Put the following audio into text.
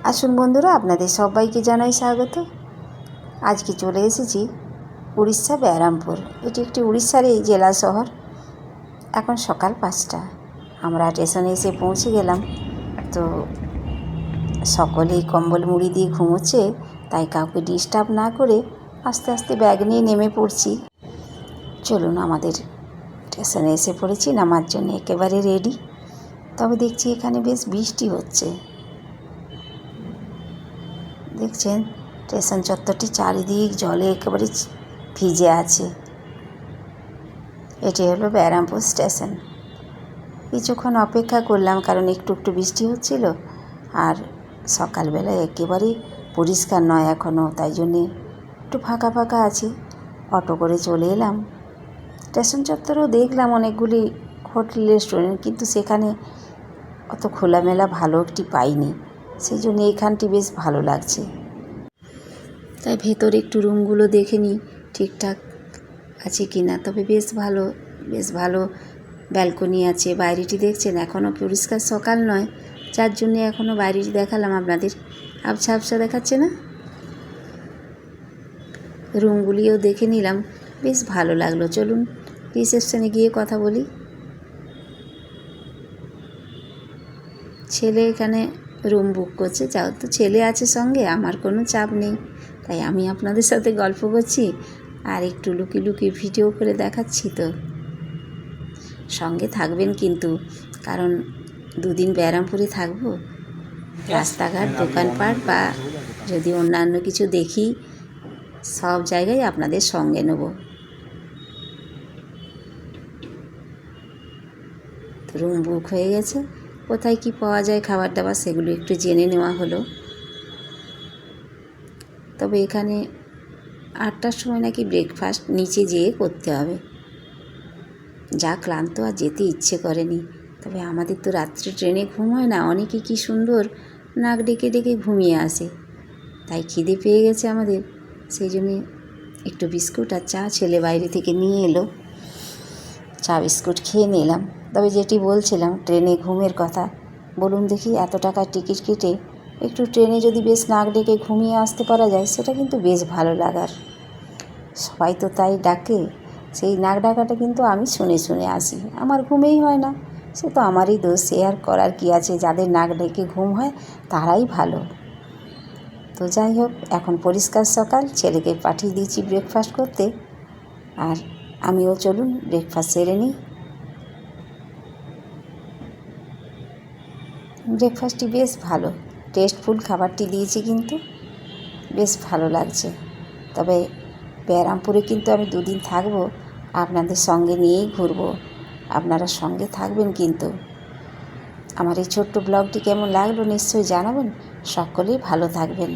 আসুন বন্ধুরা, আপনাদের সবাইকে জানাই স্বাগত। আজকে চলে এসেছি উড়িষ্যা বেরহামপুর। এটি একটি উড়িষ্যার এই জেলা শহর। এখন সকাল 5টা। আমরা স্টেশনে এসে পৌঁছে গেলাম। তো সকলেই কম্বল মুড়ি দিয়ে ঘুমোচ্ছে, তাই কাউকে ডিস্টার্ব না করে আস্তে আস্তে ব্যাগ নিয়ে নেমে পড়ছি। চলুন, আমাদের স্টেশনে এসে পড়েছি, নামার জন্য একেবারে রেডি। তবে দেখছি এখানে বেশ বৃষ্টি হচ্ছে। দেখছেন স্টেশন চত্বরটি চারিদিক জলে একেবারে ভিজে আছে। এটি হলো বেরহামপুর স্টেশন। কিছুক্ষণ অপেক্ষা করলাম, কারণ একটু একটু বৃষ্টি হচ্ছিল, আর সকালবেলায় একেবারেই পরিষ্কার নয় এখনও, তাই জন্যে একটু ফাঁকা ফাঁকা আছে। অটো করে চলে এলাম। স্টেশন চত্বরেও দেখলাম অনেকগুলি হোটেল রেস্টুরেন্ট, কিন্তু সেখানে অত খোলামেলা ভালো একটি পাইনি। সেই জন্য এইখানটি বেশ ভালো লাগছে। তাই ভেতরে একটু রুমগুলো দেখে নিই ঠিকঠাক আছে কি না। তবে বেশ ভালো ব্যালকনি আছে। বাইরেটি দেখছেন এখনও পরিষ্কার সকাল নয়, যার জন্যে এখনও বাইরেটি দেখালাম আপনাদের। আবছা আবছা দেখাচ্ছে না? রুমগুলিও দেখে নিলাম, বেশ ভালো লাগলো। চলুন রিসেপশনে গিয়ে কথা বলি। ছেলে এখানে রুম বুক করছে, যাও তো ছেলে আছে সঙ্গে, আমার কোনো চাপ নেই, তাই আমি আপনাদের সাথে গল্প করছি আর একটু লুকিয়ে লুকিয়ে ভিডিও করে দেখাচ্ছি। তো সঙ্গে থাকবেন কিন্তু, কারণ দুদিন বেরহামপুরে থাকবো। রাস্তাঘাট, দোকানপাট বা যদি অন্যান্য কিছু দেখি, সব জায়গায় আপনাদের সঙ্গে নেব। রুম বুক হয়ে গেছে। কোথায় কি পাওয়া যায় খাবার দাবার, সেগুলো একটু জেনে নেওয়া হলো। তবে এখানে 8টার সময় নাকি ব্রেকফাস্ট নিচে যেয়ে করতে হবে। যা ক্লান্ত, আর যেতে ইচ্ছে করেনি। তবে আমাদের তো রাত্রে ট্রেনে ঘুম হয় না। অনেকে কি সুন্দর নাক ডেকে ডেকে ঘুমিয়ে আসে। তাই খিদে পেয়ে গেছে আমাদের, সেই জন্যে একটু বিস্কুট আর চা ছেলে বাইরে থেকে নিয়ে এলো। চা বিস্কুট খেয়ে নিলাম। তবে যেটি বলছিলাম ট্রেনে ঘুমের কথা, বলুন দেখি, এত টাকার টিকিট কেটে একটু ট্রেনে যদি বেশ নাক ডেকে ঘুমিয়ে আসতে পারা যায়, সেটা কিন্তু বেশ ভালো লাগার। সবাই তো তাই ডাকে, সেই নাক ডাকাটা কিন্তু আমি শুনে শুনে আসি। আমার ঘুমেই হয় না, সে তো আমারই দোষ। সে আর করার কি আছে, যাদের নাক ডেকে ঘুম হয় তারাই ভালো। তো যাই হোক, এখন পরিষ্কার সকাল, ছেলেকে পাঠিয়ে দিয়েছি ব্রেকফাস্ট করতে, আর আমিও চলুন ব্রেকফাস্ট সেরে নিই। ব্রেকফাস্টটি বেশ ভালো, টেস্টফুল খাবারটি দিয়েছি, কিন্তু বেশ ভালো লাগছে। তবে বেরহামপুরে কিন্তু আমি 2 দিন থাকবো, আপনাদের সঙ্গে নিয়েই ঘুরবো। আপনারা সঙ্গে থাকবেন কিন্তু। আমার এই ছোট্ট ব্লগটি কেমন লাগলো নিশ্চয়ই জানাবেন। সকলেই ভালো থাকবেন।